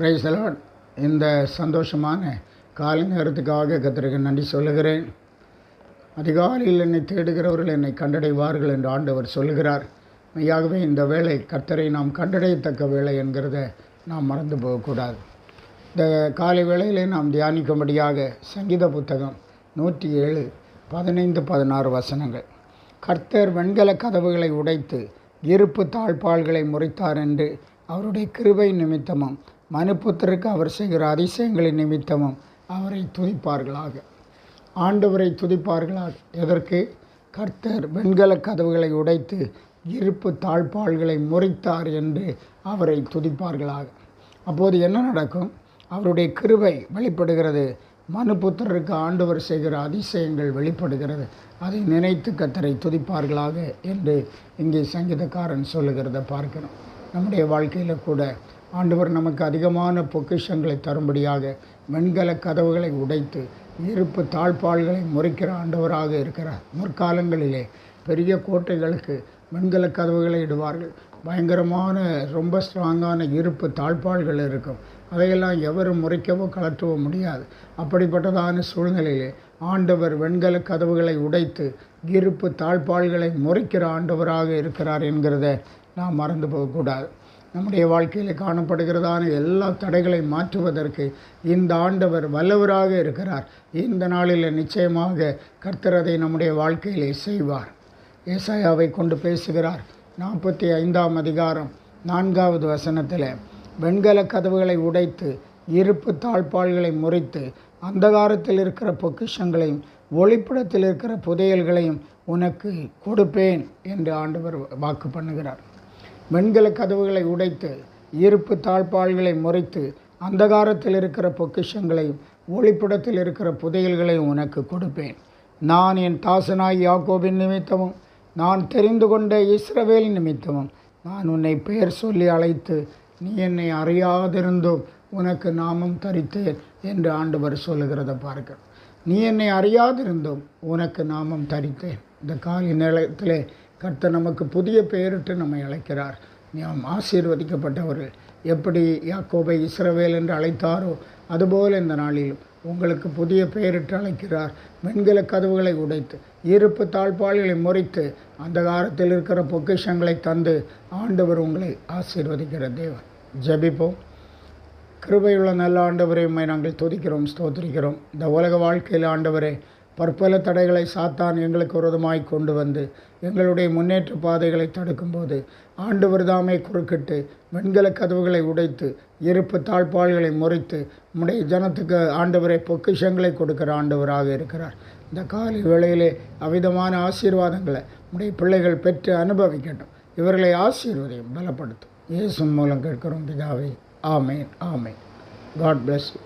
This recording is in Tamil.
Praise the Lord. இந்த சந்தோஷமான காலை நேரத்துக்காக கர்த்தருக்கு நன்றி சொல்லுகிறேன். அதிகாலையில் என்னை தேடுகிறவர்கள் என்னை கண்டடைவார்கள் என்று ஆண்டவர் சொல்லுகிறார். மெய்யாகவே இந்த வேளை கர்த்தரை நாம் கண்டடையத்தக்க வேளை என்கிறத நாம் மறந்து போகக்கூடாது. இந்த காலை வேளையிலே நாம் தியானிக்கும்படியாக சங்கீத புத்தகம் 107 15-16 வசனங்கள். கர்த்தர் வெண்கல கதவுகளை உடைத்து இருப்பு தாழ்பாள்களை முறித்தார் என்று அவருடைய கிருபை நிமித்தமும் மனுபுத்திரருக்கு அவர் செய்கிற அதிசயங்களின் நிமித்தமும் அவரை துதிப்பார்களாக. ஆண்டவரை துதிப்பார்களாக. எதற்கு? கர்த்தர் வெண்கல கதவுகளை உடைத்து இருப்பு தாழ்பாள்களை முறித்தார் என்று அவரை துதிப்பார்களாக. அப்போது என்ன நடக்கும்? அவருடைய கிருபை வெளிப்படுகிறது. மனுபுத்திரருக்கு ஆண்டவர் செய்கிற அதிசயங்கள் வெளிப்படுகிறது. அதை நினைத்து கர்த்தரை துதிப்பார்களாக என்று இங்கே சங்கீதக்காரன் சொல்லுகிறத பார்க்கணும். நம்முடைய வாழ்க்கையில் கூட ஆண்டவர் நமக்கு அதிகமான பொக்கிஷங்களை தரும்படியாக வெண்கல கதவுகளை உடைத்து இருப்பு தாழ்பாள்களை முறிக்கிற ஆண்டவராக இருக்கிறார். முற்காலங்களிலே பெரிய கோட்டைகளுக்கு வெண்கல கதவுகளை இடுவார்கள். பயங்கரமான ரொம்ப ஸ்ட்ராங்கான இருப்பு தாழ்பாள்கள் இருக்கும். அதையெல்லாம் எவரும் முறிக்கவோ கலற்றவோ முடியாது. அப்படிப்பட்டதான சூழ்நிலையிலே ஆண்டவர் வெண்கல கதவுகளை உடைத்து இருப்பு தாழ்பாள்களை முறிக்கிற ஆண்டவராக இருக்கிறார் என்கிறத நாம் மறந்து போகக்கூடாது. நம்முடைய வாழ்க்கையில் காணப்படுகிறதான எல்லா தடைகளை மாற்றுவதற்கு இந்த ஆண்டவர் வல்லவராக இருக்கிறார். இந்த நாளில் நிச்சயமாக கர்த்தர் அதை நம்முடைய வாழ்க்கையிலே செய்வார். ஏசாயாவை கொண்டு பேசுகிறார். 45ஆம் அதிகாரம் 4வது வசனத்தில், வெண்கல கதவுகளை உடைத்து இருப்பு தாழ்பாள்களை முறித்து அந்தகாரத்தில் இருக்கிற பொக்கிஷங்களையும் ஒளிப்படத்தில் இருக்கிற புதையல்களையும் உனக்கு கொடுப்பேன் என்று ஆண்டவர் வாக்கு பண்ணுகிறார். வெண்கல கதவுகளை உடைத்து இருப்பு தாழ்பாள்களை முறித்து அந்தகாரத்தில் இருக்கிற பொக்கிஷங்களையும் ஒளிப்படத்தில் இருக்கிற புதையல்களையும் உனக்கு கொடுப்பேன். நான் என் தாசனாய் யாக்கோபின் நிமித்தமும் நான் தெரிந்து கொண்ட இஸ்ரவேல் நிமித்தமும் நான் உன்னை பெயர் சொல்லி அழைத்து நீ என்னை அறியாதிருந்தும் உனக்கு நாமம் தரித்தேன் என்று ஆண்டவர் சொல்லுகிறத பார்க்க. நீ என்னை அறியாதிருந்தும் உனக்கு நாமம் தரித்தேன். இந்த காலை நேரத்திலே கர்த்தர் நமக்கு புதிய பெயரிட்டு நம்மை அழைக்கிறார். நாம் ஆசீர்வதிக்கப்பட்டவர்கள். எப்படி யாக்கோபை இஸ்ரவேல் என்று அழைத்தாரோ அதுபோல் இந்த நாளிலும் உங்களுக்கு புதிய பெயரிட்டு அழைக்கிறார். வெண்கல கதவுகளை உடைத்து இருப்பு தாழ்பாள்களை முறித்து அந்தகாரத்தில் இருக்கிற பொக்கிஷங்களை தந்து ஆண்டவர் உங்களை ஆசீர்வதிக்கிற தேவன். ஜெபிப்போம். கிருபையுள்ள நல்ல ஆண்டவரை உம்மை நாங்கள் துதிக்கிறோம், ஸ்தோத்திரிக்கிறோம். இந்த உலக வாழ்க்கையில் ஆண்டவரே பற்பல தடைகளை சாத்தான் எங்களுக்கு விரோதமாய் கொண்டு வந்து எங்களுடைய முன்னேற்ற பாதைகளை தடுக்கும்போது ஆண்டவர் தாமே குறுக்கிட்டு வெண்கல கதவுகளை உடைத்து இருப்பு தாழ்பாள்களை முறித்து உம்முடைய ஜனத்துக்கு ஆண்டவரை பொக்கிஷங்களை கொடுக்கிற ஆண்டவராக இருக்கிறார். இந்த காலை வேளையிலே அவிதமான ஆசீர்வாதங்களை உம்முடைய பிள்ளைகள் பெற்று அனுபவிக்கட்டும். இவர்களை ஆசீர்வதியும் பலப்படுத்தும். இயேசு மூலம் கேட்கிறோம் பிதாவே. ஆமேன், ஆமேன். God bless you.